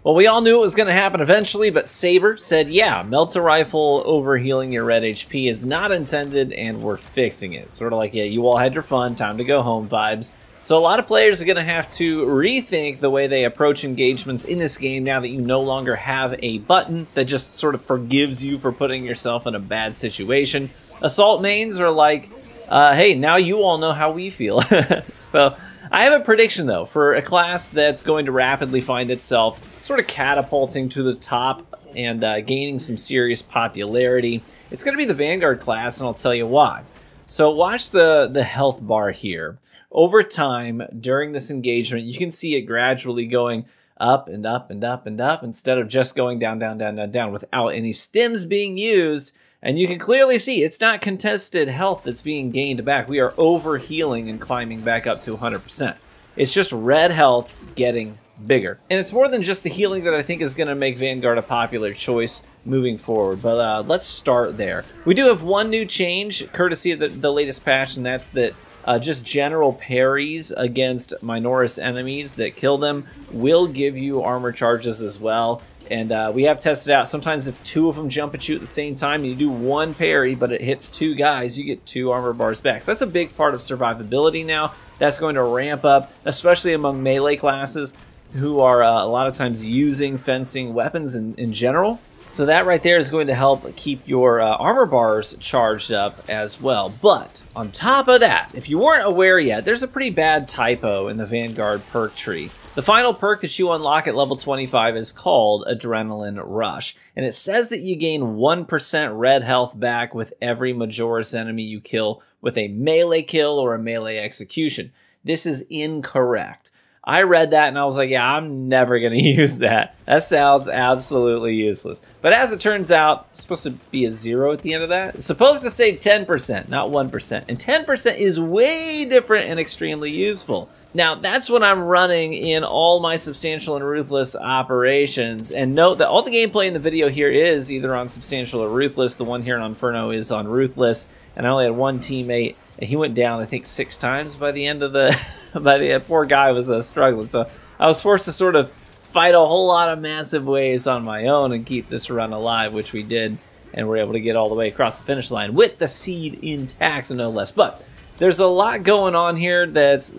Well, we all knew it was going to happen eventually, but Saber said, yeah, Melta Rifle overhealing your red HP is not intended, and we're fixing it. Sort of like, yeah, you all had your fun, time to go home vibes. So a lot of players are going to have to rethink the way they approach engagements in this game now that you no longer have a button that just sort of forgives you for putting yourself in a bad situation. Assault mains are like, hey, now you all know how we feel. So I have a prediction, though, for a class that's going to rapidly find itself sort of catapulting to the top and gaining some serious popularity. It's going to be the Vanguard class, and I'll tell you why. So watch the health bar here. Over time, during this engagement, you can see it gradually going up and up and up and up instead of just going down, down, down, down, down without any stims being used. And you can clearly see it's not contested health that's being gained back. We are overhealing and climbing back up to 100%. It's just red health getting bigger. And it's more than just the healing that I think is going to make Vanguard a popular choice moving forward. But let's start there. We do have one new change, courtesy of the latest patch, and that's that just general parries against Minoris enemies that kill them will give you armor charges as well. And we have tested out, sometimes if two of them jump at you at the same time, and you do one parry, but it hits two guys, you get 2 armor bars back. So that's a big part of survivability now. That's going to ramp up, especially among melee classes who are a lot of times using fencing weapons in general. So that right there is going to help keep your armor bars charged up as well. But on top of that, if you weren't aware yet, there's a pretty bad typo in the Vanguard perk tree. The final perk that you unlock at level 25 is called Adrenaline Rush, and it says that you gain 1% red health back with every Majoris enemy you kill with a melee kill or a melee execution. This is incorrect. I read that and I was like, yeah, I'm never going to use that. That sounds absolutely useless. But as it turns out, it's supposed to be a 0 at the end of that. It's supposed to say 10%, not 1%. And 10% is way different and extremely useful. Now, that's what I'm running in all my Substantial and Ruthless operations. And note that all the gameplay in the video here is either on Substantial or Ruthless. The one here in Inferno is on Ruthless. And I only had one teammate, and he went down, I think, 6 times by the end of the... poor guy was struggling. So I was forced to sort of fight a whole lot of massive waves on my own and keep this run alive, which we did. And we're able to get all the way across the finish line with the seed intact, no less. But there's a lot going on here that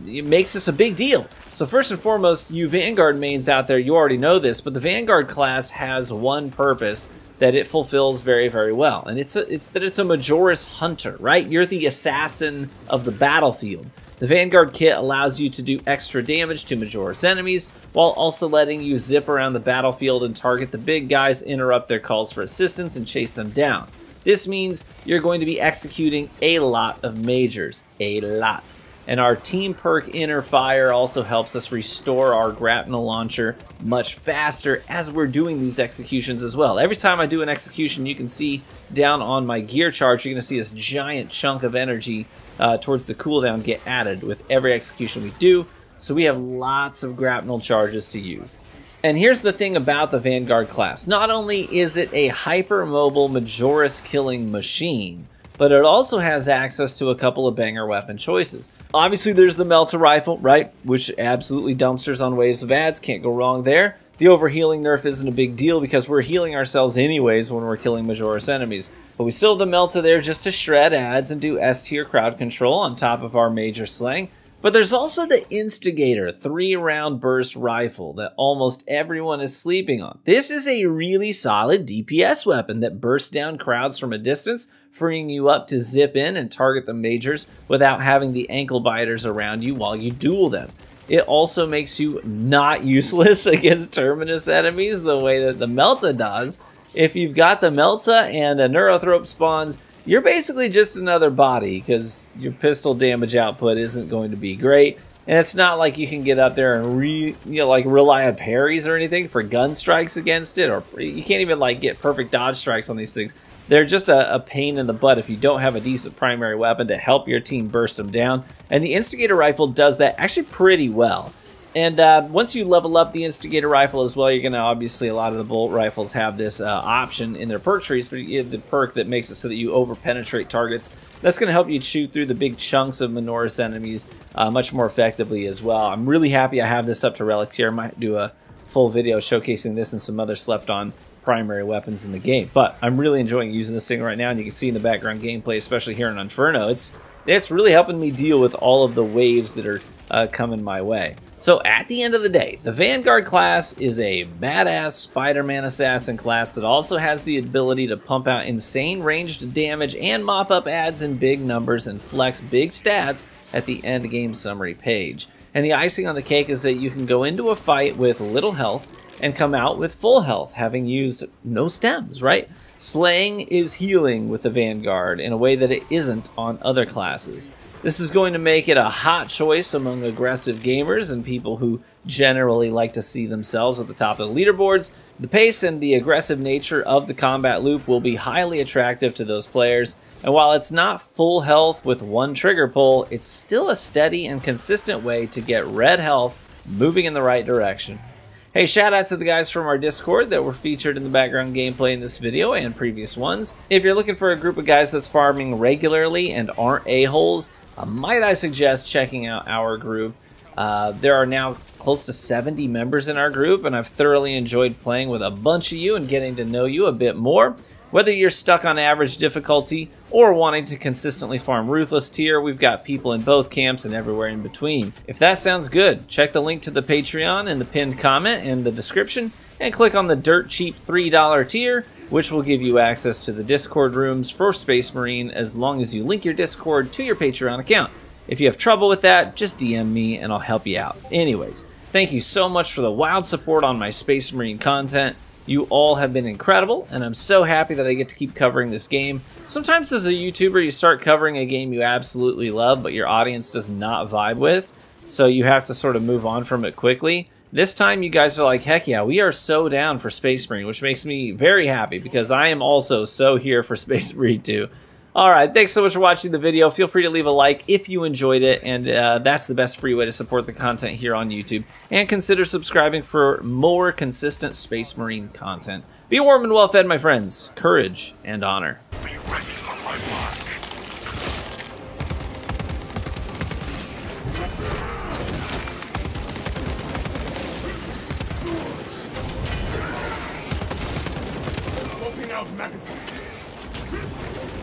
it makes this a big deal. So first and foremost, you Vanguard mains out there, you already know this, but the Vanguard class has one purpose that it fulfills very, very well. And it's that it's a Majoris hunter, right? You're the assassin of the battlefield. The Vanguard kit allows you to do extra damage to Majoris enemies, while also letting you zip around the battlefield and target the big guys, interrupt their calls for assistance, and chase them down. This means you're going to be executing a lot of majors. A lot. And our team perk Inner Fire also helps us restore our grapnel launcher much faster as we're doing these executions as well. Every time I do an execution, you can see down on my gear chart, you're going to see this giant chunk of energy towards the cooldown get added with every execution we do. So we have lots of grapnel charges to use. And here's the thing about the Vanguard class. Not only is it a hyper-mobile Majoris killing machine, but it also has access to a couple of banger weapon choices. Obviously, there's the Melta Rifle, right? Which absolutely dumpsters on waves of ads. Can't go wrong there. The overhealing nerf isn't a big deal because we're healing ourselves anyways when we're killing Majoris enemies. But we still have the Melta there just to shred ads and do S-tier crowd control on top of our major slang. But there's also the Instigator 3-round burst rifle that almost everyone is sleeping on. This is a really solid DPS weapon that bursts down crowds from a distance, freeing you up to zip in and target the majors without having the ankle biters around you while you duel them. It also makes you not useless against Terminus enemies the way that the Melta does. If you've got the Melta and a Neurothrope spawns, you're basically just another body because your pistol damage output isn't going to be great. And it's not like you can get up there and rely on parries or anything for gun strikes against it, or you can't even like get perfect dodge strikes on these things. They're just a pain in the butt if you don't have a decent primary weapon to help your team burst them down. And the Instigator Rifle does that actually pretty well. And once you level up the Instigator Rifle as well, you're going to obviously, a lot of the bolt rifles have this option in their perk trees, but you have the perk that makes it so that you over-penetrate targets. That's going to help you shoot through the big chunks of Minoris enemies much more effectively as well. I'm really happy I have this up to Relic tier. I might do a full video showcasing this and some other slept-on primary weapons in the game. But I'm really enjoying using this thing right now, and you can see in the background gameplay, especially here in Inferno, it's really helping me deal with all of the waves that are coming my way. So at the end of the day, the Vanguard class is a badass Spider-Man assassin class that also has the ability to pump out insane ranged damage and mop up adds in big numbers and flex big stats at the end game summary page. And the icing on the cake is that you can go into a fight with little health and come out with full health, having used no stems, right? Slaying is healing with the Vanguard in a way that it isn't on other classes. This is going to make it a hot choice among aggressive gamers and people who generally like to see themselves at the top of the leaderboards. The pace and the aggressive nature of the combat loop will be highly attractive to those players, and while it's not full health with one trigger pull, it's still a steady and consistent way to get red health moving in the right direction. Hey, shout out to the guys from our Discord that were featured in the background gameplay in this video and previous ones. If you're looking for a group of guys that's farming regularly and aren't a-holes, might I suggest checking out our group. There are now close to 70 members in our group, and I've thoroughly enjoyed playing with a bunch of you and getting to know you a bit more. Whether you're stuck on average difficulty or wanting to consistently farm Ruthless tier, we've got people in both camps and everywhere in between. If that sounds good, check the link to the Patreon in the pinned comment in the description and click on the dirt cheap $3 tier, which will give you access to the Discord rooms for Space Marine as long as you link your Discord to your Patreon account. If you have trouble with that, just DM me and I'll help you out. Anyways, thank you so much for the wild support on my Space Marine content. You all have been incredible, and I'm so happy that I get to keep covering this game. Sometimes as a YouTuber, you start covering a game you absolutely love, but your audience does not vibe with, so you have to sort of move on from it quickly. This time, you guys are like, heck yeah, we are so down for Space Marine, which makes me very happy, because I am also so here for Space Marine too. Alright, thanks so much for watching the video. Feel free to leave a like if you enjoyed it, and that's the best free way to support the content here on YouTube. And consider subscribing for more consistent Space Marine content. Be warm and well fed, my friends. Courage and honor. Be ready for my mark. Smoking out magazine. Reloading.